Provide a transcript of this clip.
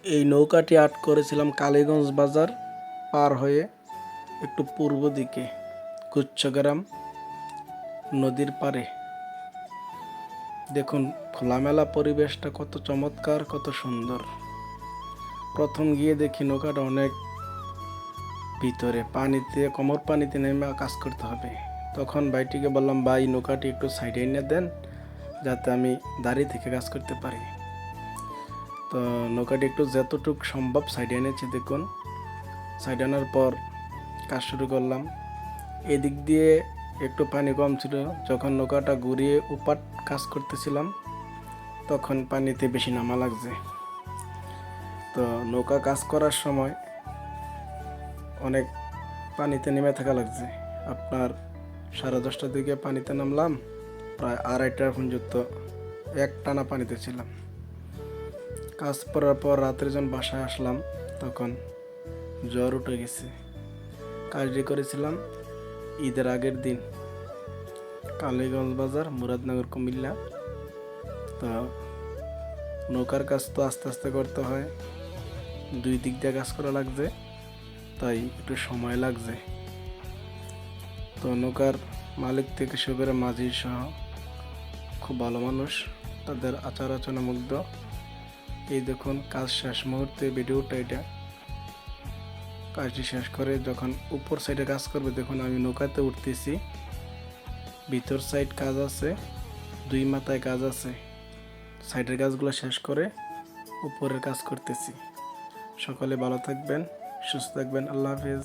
এই নৌকাটি আট করেছিলাম কালীগঞ্জ বাজার পার হয়ে একটু পূর্ব দিকে গুচ্ছগ্রাম নদীর পাড়ে। দেখুন খোলামেলা পরিবেশটা কত চমৎকার, কত সুন্দর। প্রথম গিয়ে দেখি নৌকাটা অনেক ভিতরে, পানিতে কোমর পানিতে নেমে কাজ করতে হবে। তখন ভাইটিকে বললাম, ভাই নৌকাটি একটু সাইডে এনে দেন যাতে আমি দাঁড়িয়ে থেকে কাজ করতে পারি। তো নৌকাটি একটু যতটুক সম্ভব সাইডে এনেছি। দেখুন সাইডে আনার পর কাজ শুরু করলাম। এদিক দিয়ে একটু পানি কম ছিল। যখন নৌকাটা ঘুরিয়ে উপাট কাজ করতেছিলাম তখন পানিতে বেশি নামা লাগছে। তো নৌকা কাজ করার সময় অনেক পানিতে নেমে থাকা লাগছে। আপনার 10:30টার দিকে পানিতে নামলাম, প্রায় 2:30টা পর্যন্ত এক টানা পানিতে ছিলাম। কাজ করার পর রাত্রে যখন বাসায় আসলাম তখন জ্বর উঠে গেছে। কাজটি করেছিলাম ঈদের আগের দিন, কালীগঞ্জ বাজার, মুরাদনগর, কুমিল্লা। তো নৌকার কাজ তো আস্তে আস্তে করতে হয়, 2 দিক দিয়ে কাজ করা লাগছে, তাই একটু সময় লাগছে। তো নৌকার মালিক থেকে শুরু করে মাঝি সহ খুব ভালো মানুষ, তাদের আচার আচরণে মুগ্ধ। এই দেখুন কাজ শেষ মুহূর্তে ভিডিওটা, এটা কাজটি শেষ করে যখন উপর সাইডে কাজ করবে, দেখুন আমি নৌকাতে উঠতেছি। ভিতর সাইড কাজ আছে, 2 মাথায় কাজ আছে। সাইডের কাজগুলো শেষ করে উপরের কাজ করতেছি। সকলে ভালো থাকবেন, সুস্থ থাকবেন। আল্লাহ হাফেজ।